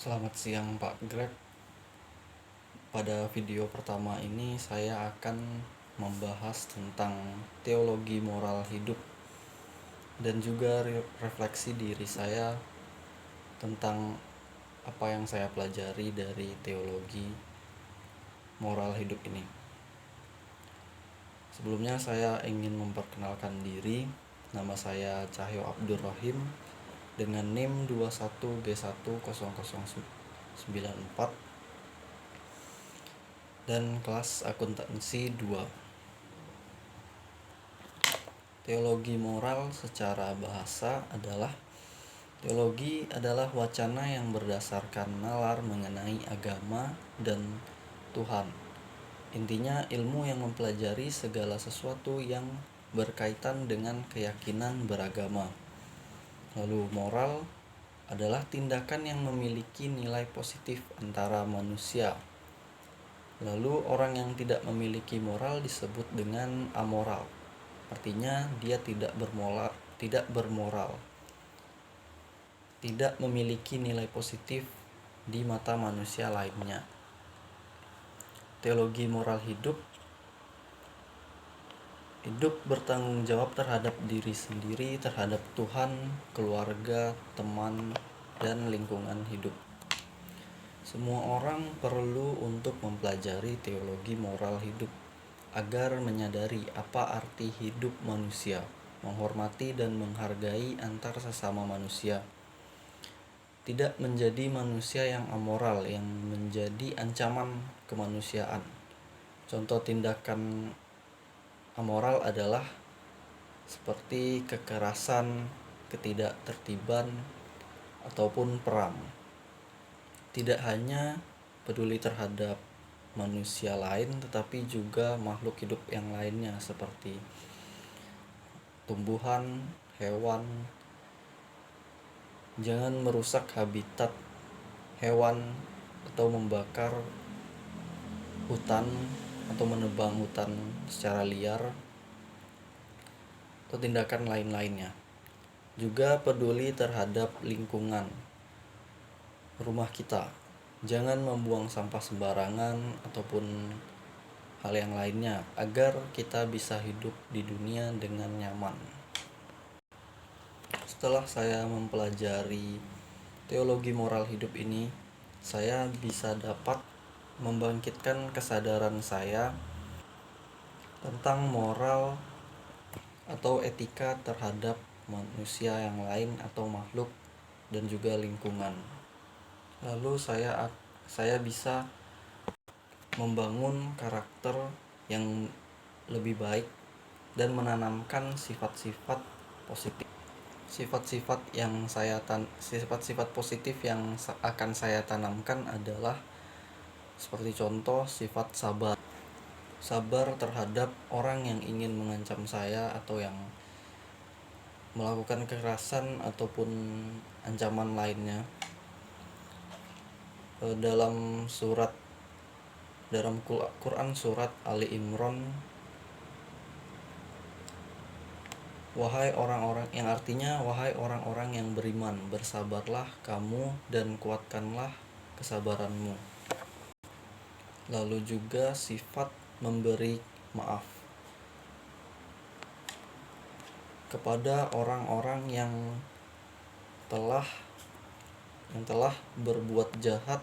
Selamat siang Pak Greg. Pada video pertama ini saya akan membahas tentang teologi moral hidup dan juga refleksi diri saya tentang apa yang saya pelajari dari teologi moral hidup ini. Sebelumnya saya ingin memperkenalkan diri. Nama saya Cahyo Abdul Rahim dengan NIM 21G10094 dan kelas akuntansi 2. Teologi moral secara bahasa adalah wacana yang berdasarkan nalar mengenai agama dan Tuhan. Intinya ilmu yang mempelajari segala sesuatu yang berkaitan dengan keyakinan beragama. Lalu moral adalah tindakan yang memiliki nilai positif antara manusia. Lalu orang yang tidak memiliki moral disebut dengan amoral. Artinya dia tidak bermoral, tidak memiliki nilai positif di mata manusia lainnya. Teologi moral hidup bertanggung jawab terhadap diri sendiri, terhadap Tuhan, keluarga, teman, dan lingkungan hidup. Semua orang perlu untuk mempelajari teologi moral hidup agar menyadari apa arti hidup manusia, menghormati dan menghargai antar sesama manusia. Tidak menjadi manusia yang amoral, yang menjadi ancaman kemanusiaan. Contoh tindakan amoral adalah seperti kekerasan, ketidaktertiban, ataupun perang. Tidak hanya peduli terhadap manusia lain, tetapi juga makhluk hidup yang lainnya seperti tumbuhan, hewan. Jangan merusak habitat hewan atau membakar hutan atau menebang hutan secara liar atau tindakan lain-lainnya. Juga peduli terhadap lingkungan rumah kita. Jangan membuang sampah sembarangan ataupun hal yang lainnya agar kita bisa hidup di dunia dengan nyaman. Setelah saya mempelajari teologi moral hidup ini, saya bisa dapat membangkitkan kesadaran saya tentang moral atau etika terhadap manusia yang lain atau makhluk dan juga lingkungan. Lalu saya bisa membangun karakter yang lebih baik dan menanamkan sifat-sifat positif. Sifat-sifat positif yang akan saya tanamkan adalah seperti contoh sifat sabar. Sabar terhadap orang yang ingin mengancam saya atau yang melakukan kekerasan ataupun ancaman lainnya. Dalam Quran surat Ali Imran, wahai orang-orang yang beriman, bersabarlah kamu dan kuatkanlah kesabaranmu. Lalu juga sifat memberi maaf kepada orang-orang yang telah berbuat jahat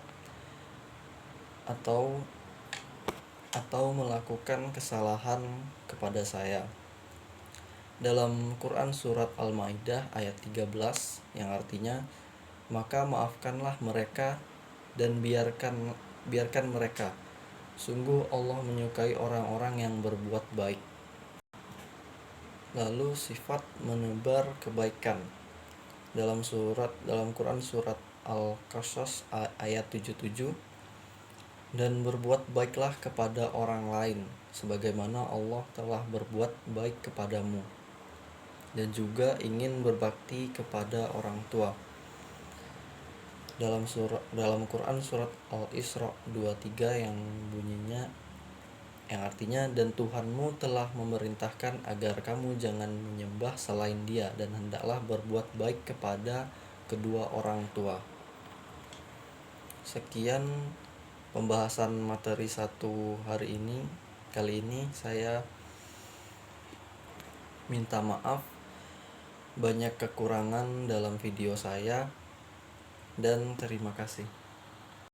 atau melakukan kesalahan kepada saya. Dalam Quran surat Al-Maidah ayat 13 yang artinya, maka maafkanlah mereka dan biarkan mereka. Sungguh Allah menyukai orang-orang yang berbuat baik. Lalu sifat menebar kebaikan. Dalam Quran surat Al-Qasas ayat 77, dan berbuat baiklah kepada orang lain sebagaimana Allah telah berbuat baik kepadamu, dan juga ingin berbakti kepada orang tua. Dalam Quran surat Al-Isra 23 yang artinya, dan Tuhanmu telah memerintahkan agar kamu jangan menyembah selain Dia dan hendaklah berbuat baik kepada kedua orang tua. Sekian pembahasan materi satu hari ini. Kali ini saya minta maaf banyak kekurangan dalam video saya, dan terima kasih.